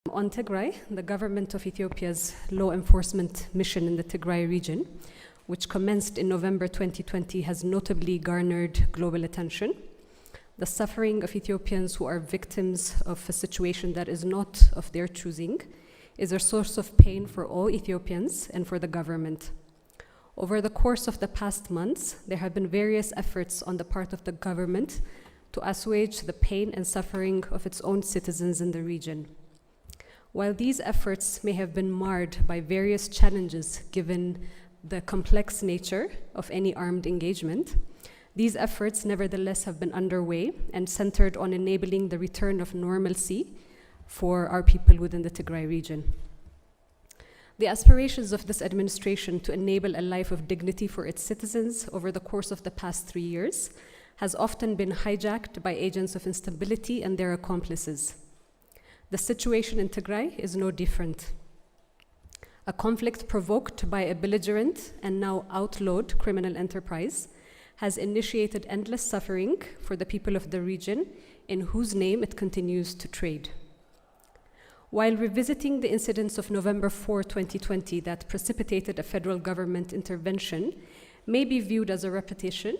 On Tigray, the government of Ethiopia's law enforcement mission in the Tigray region, which commenced in November 2020, has notably garnered global attention. The suffering of Ethiopians who are victims of a situation that is not of their choosing is a source of pain for all Ethiopians and for the government. Over the course of the past months, there have been various efforts on the part of the government to assuage the pain and suffering of its own citizens in the region. While these efforts may have been marred by various challenges given the complex nature of any armed engagement, these efforts nevertheless have been underway and centered on enabling the return of normalcy for our people within the Tigray region. The aspirations of this administration to enable a life of dignity for its citizens over the course of the past 3 years has often been hijacked by agents of instability and their accomplices. The situation in Tigray is no different. A conflict provoked by a belligerent and now outlawed criminal enterprise has initiated endless suffering for the people of the region in whose name it continues to trade. While revisiting the incidents of November 4, 2020 that precipitated a federal government intervention may be viewed as a repetition,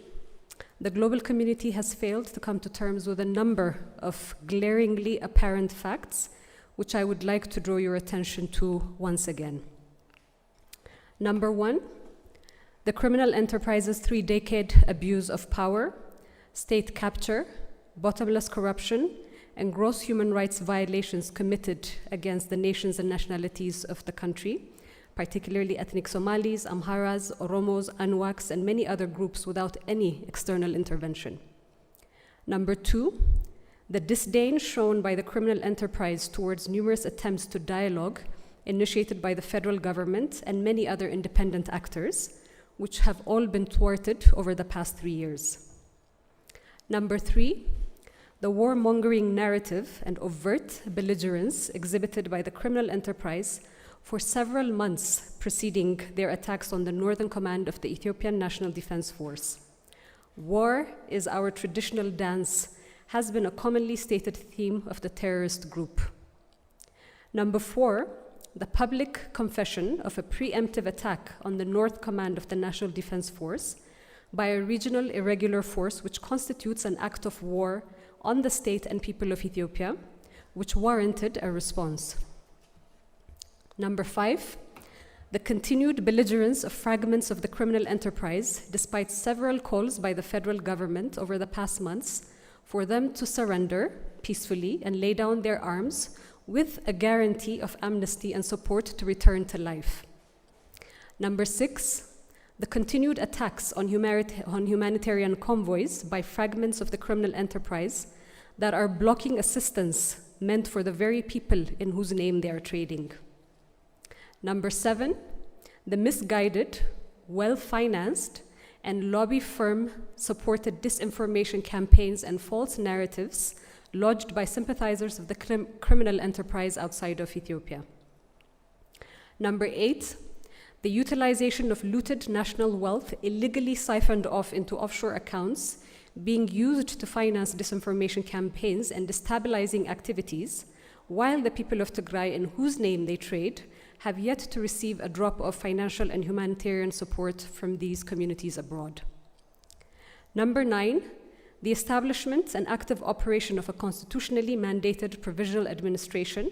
the global community has failed to come to terms with a number of glaringly apparent facts, which I would like to draw your attention to once again. Number one, the criminal enterprise's 3-decade abuse of power, state capture, bottomless corruption, and gross human rights violations committed against the nations and nationalities of the country, particularly ethnic Somalis, Amharas, Oromos, Anwaks, and many other groups without any external intervention. Number two, the disdain shown by the criminal enterprise towards numerous attempts to dialogue initiated by the federal government and many other independent actors, which have all been thwarted over the past 3 years. Number three, the warmongering narrative and overt belligerence exhibited by the criminal enterprise for several months preceding their attacks on the northern command of the Ethiopian National Defense Force. War is our traditional dance has been a commonly stated theme of the terrorist group. Number four, the public confession of a preemptive attack on the North Command of the National Defense Force by a regional irregular force which constitutes an act of war on the state and people of Ethiopia, which warranted a response. Number five, the continued belligerence of fragments of the criminal enterprise, despite several calls by the federal government over the past months for them to surrender peacefully and lay down their arms with a guarantee of amnesty and support to return to life. Number six, the continued attacks on humanitarian convoys by fragments of the criminal enterprise that are blocking assistance meant for the very people in whose name they are trading. Number seven, the misguided, well-financed, and lobby firm-supported disinformation campaigns and false narratives lodged by sympathizers of the criminal enterprise outside of Ethiopia. Number eight, the utilization of looted national wealth illegally siphoned off into offshore accounts being used to finance disinformation campaigns and destabilizing activities, while the people of Tigray in whose name they trade have yet to receive a drop of financial and humanitarian support from these communities abroad. Number nine, the establishment and active operation of a constitutionally mandated provisional administration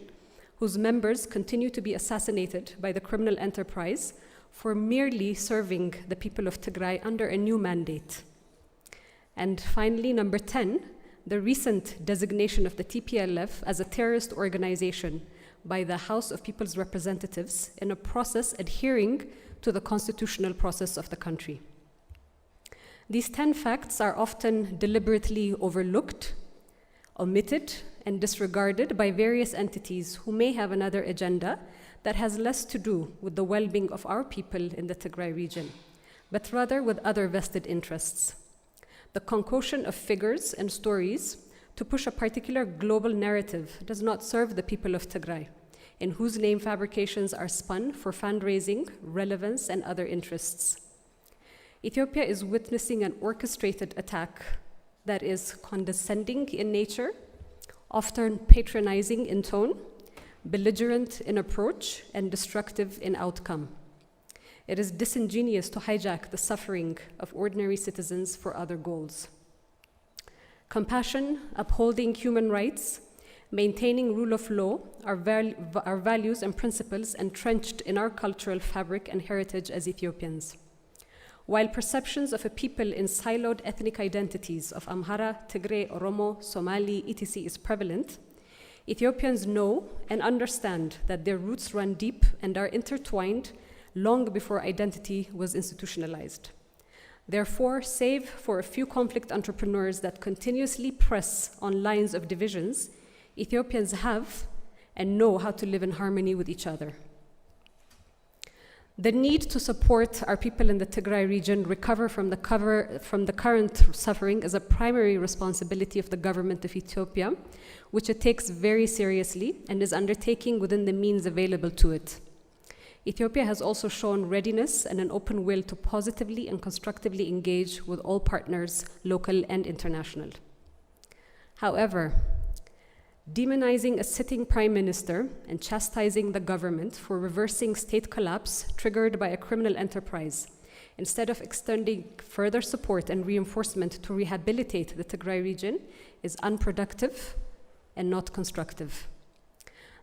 whose members continue to be assassinated by the criminal enterprise for merely serving the people of Tigray under a new mandate. And finally, number 10, the recent designation of the TPLF as a terrorist organization by the House of People's Representatives in a process adhering to the constitutional process of the country. These 10 facts are often deliberately overlooked, omitted, and disregarded by various entities who may have another agenda that has less to do with the well-being of our people in the Tigray region, but rather with other vested interests. The concoction of figures and stories to push a particular global narrative does not serve the people of Tigray, in whose name fabrications are spun for fundraising, relevance, and other interests. Ethiopia is witnessing an orchestrated attack that is condescending in nature, often patronizing in tone, belligerent in approach, and destructive in outcome. It is disingenuous to hijack the suffering of ordinary citizens for other goals. Compassion, upholding human rights, maintaining rule of law are values and principles entrenched in our cultural fabric and heritage as Ethiopians. While perceptions of a people in siloed ethnic identities of Amhara, Tigray, Oromo, Somali, etc. is prevalent, Ethiopians know and understand that their roots run deep and are intertwined long before identity was institutionalized. Therefore, save for a few conflict entrepreneurs that continuously press on lines of divisions, Ethiopians have and know how to live in harmony with each other. The need to support our people in the Tigray region recover from the current suffering is a primary responsibility of the government of Ethiopia, which it takes very seriously and is undertaking within the means available to it. Ethiopia has also shown readiness and an open will to positively and constructively engage with all partners, local and international. However, demonizing a sitting prime minister and chastising the government for reversing state collapse triggered by a criminal enterprise, instead of extending further support and reinforcement to rehabilitate the Tigray region, is unproductive and not constructive.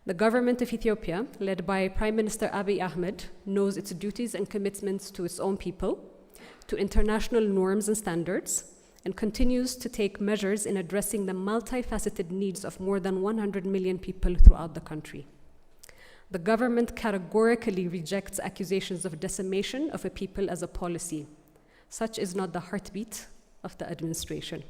The government of Ethiopia, led by Prime Minister Abiy Ahmed, knows its duties and commitments to its own people, to international norms and standards, and continues to take measures in addressing the multifaceted needs of more than 100 million people throughout the country. The government categorically rejects accusations of decimation of a people as a policy. Such is not the heartbeat of the administration.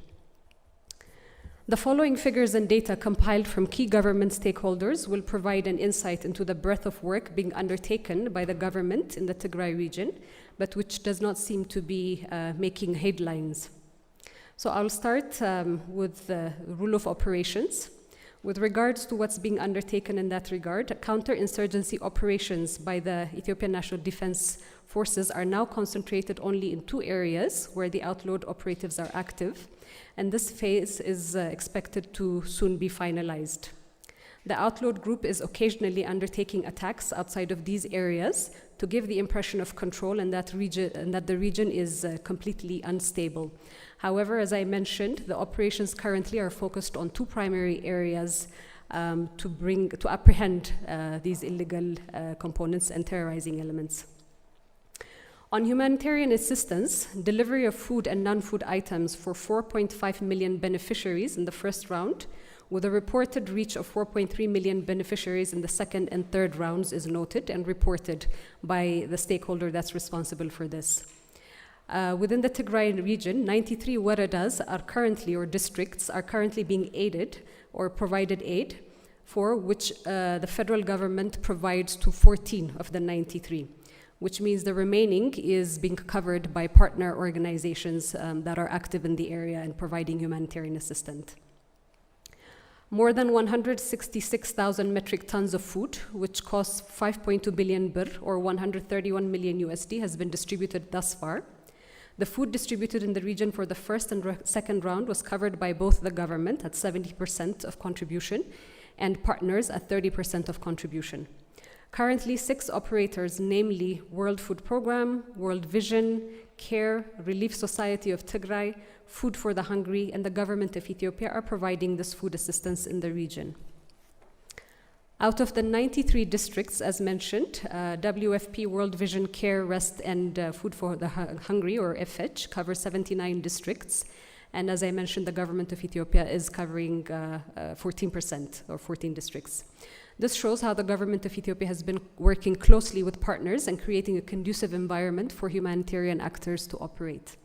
The following figures and data compiled from key government stakeholders will provide an insight into the breadth of work being undertaken by the government in the Tigray region, but which does not seem to be making headlines. So I'll start with the rule of operations. With regards to what's being undertaken in that regard, counterinsurgency operations by the Ethiopian National Defense Forces are now concentrated only in 2 areas where the outlawed operatives are active, and this phase is expected to soon be finalized. The outlawed group is occasionally undertaking attacks outside of these areas to give the impression of control and that the region is completely unstable. However, as I mentioned, the operations currently are focused on 2 primary areas to apprehend these illegal components and terrorizing elements. On humanitarian assistance, delivery of food and non-food items for 4.5 million beneficiaries in the first round, with a reported reach of 4.3 million beneficiaries in the second and third rounds is noted and reported by the stakeholder that's responsible for this. Within the Tigray region, 93 waradas are currently, or districts, are currently being aided or provided aid, for which the federal government provides to 14 of the 93, which means the remaining is being covered by partner organizations that are active in the area and providing humanitarian assistance. More than 166,000 metric tons of food, which costs 5.2 billion birr or 131 million USD, has been distributed thus far. The food distributed in the region for the first and second round was covered by both the government at 70% of contribution and partners at 30% of contribution. Currently, 6 operators, namely World Food Programme, World Vision, CARE, Relief Society of Tigray, Food for the Hungry, and the government of Ethiopia are providing this food assistance in the region. Out of the 93 districts, as mentioned, WFP, World Vision, CARE, Rest, and Food for the Hungry, or FH, cover 79 districts. And as I mentioned, the government of Ethiopia is covering 14%, or 14 districts. This shows how the government of Ethiopia has been working closely with partners and creating a conducive environment for humanitarian actors to operate.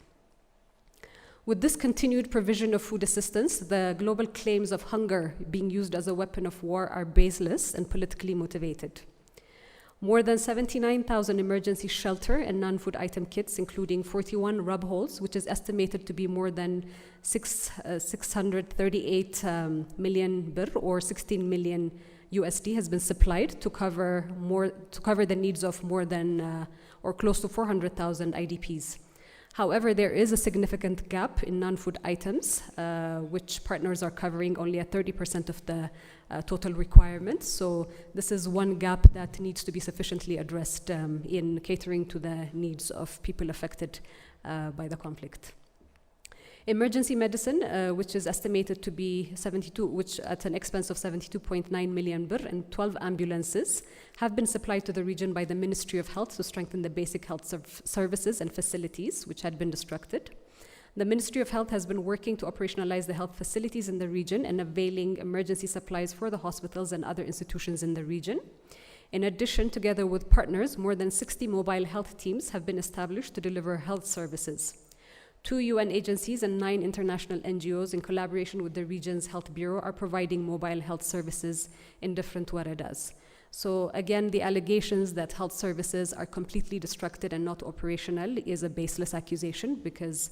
With this continued provision of food assistance, the global claims of hunger being used as a weapon of war are baseless and politically motivated. More than 79,000 emergency shelter and non-food item kits, including 41 rub holes, which is estimated to be more than 638 million birr or 16 million USD, has been supplied to cover the needs of more than or close to 400,000 IDPs. However, there is a significant gap in non-food items, which partners are covering only at 30% of the total requirements. So this is one gap that needs to be sufficiently addressed in catering to the needs of people affected by the conflict. Emergency medicine, which is estimated to be which at an expense of 72.9 million birr, and 12 ambulances have been supplied to the region by the Ministry of Health to strengthen the basic health services and facilities which had been destructed. The Ministry of Health has been working to operationalize the health facilities in the region and availing emergency supplies for the hospitals and other institutions in the region. In addition, together with partners, more than 60 mobile health teams have been established to deliver health services. 2 UN agencies and 9 international NGOs, in collaboration with the region's health bureau, are providing mobile health services in different waradas. So again, the allegations that health services are completely destructed and not operational is a baseless accusation, because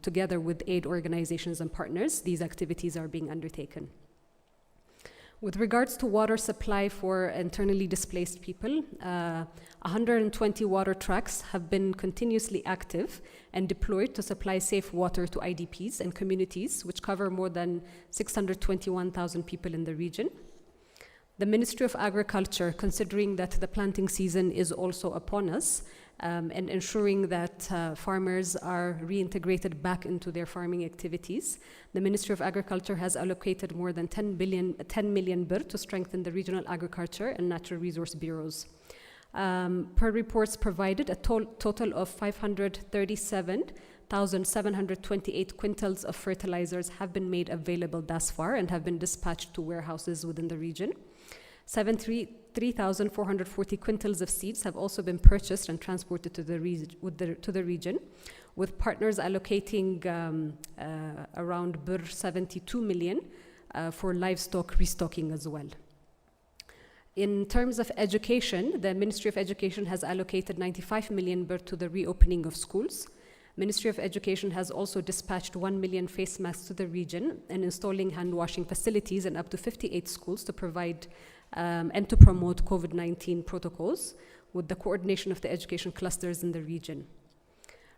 together with aid organizations and partners, these activities are being undertaken. With regards to water supply for internally displaced people, 120 water trucks have been continuously active and deployed to supply safe water to IDPs and communities, which cover more than 621,000 people in the region. The Ministry of Agriculture, considering that the planting season is also upon us, and ensuring that farmers are reintegrated back into their farming activities, the Ministry of Agriculture has allocated more than 10 million birr to strengthen the regional agriculture and natural resource bureaus. Per reports provided, a total of 537,728 quintals of fertilizers have been made available thus far and have been dispatched to warehouses within the region. 3,440 quintals of seeds have also been purchased and transported to the region, with partners allocating around 72 million for livestock restocking as well. In terms of education, the Ministry of Education has allocated 95 million birr to the reopening of schools. Ministry of Education has also dispatched 1 million face masks to the region and installing hand washing facilities in up to 58 schools to provide and to promote COVID-19 protocols with the coordination of the education clusters in the region.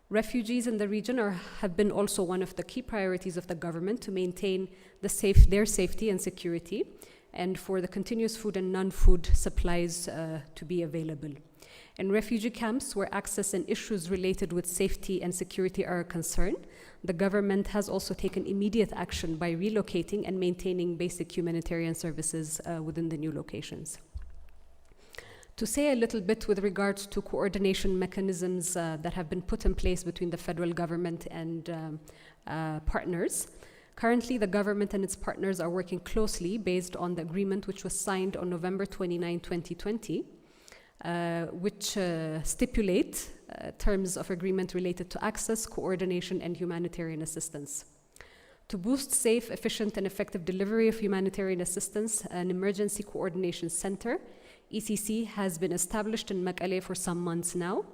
Refugees in the region have been also one of the key priorities of the government to maintain their safety and security, and for the continuous food and non-food supplies to be available. In refugee camps where access and issues related with safety and security are a concern, the government has also taken immediate action by relocating and maintaining basic humanitarian services within the new locations. To say a little bit with regards to coordination mechanisms that have been put in place between the federal government and partners, currently the government and its partners are working closely based on the agreement which was signed on November 29, 2020, which stipulate terms of agreement related to access, coordination, and humanitarian assistance. To boost safe, efficient, and effective delivery of humanitarian assistance, an emergency coordination center, ECC, has been established in Mekelle for some months now.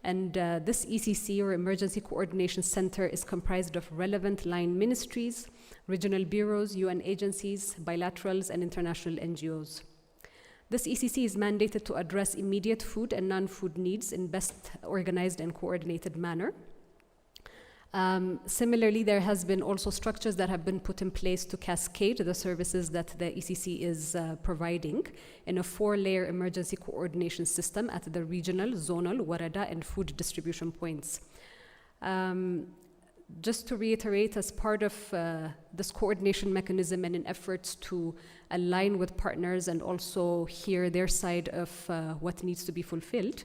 And this ECC, or Emergency Coordination Center, is comprised of relevant line ministries, regional bureaus, UN agencies, bilaterals, and international NGOs. This ECC is mandated to address immediate food and non-food needs in best organized and coordinated manner. Similarly, there has been also structures that have been put in place to cascade the services that the ECC is providing in a 4-layer emergency coordination system at the regional, zonal, warada, and food distribution points. Just to reiterate, as part of this coordination mechanism and in efforts to align with partners and also hear their side of what needs to be fulfilled,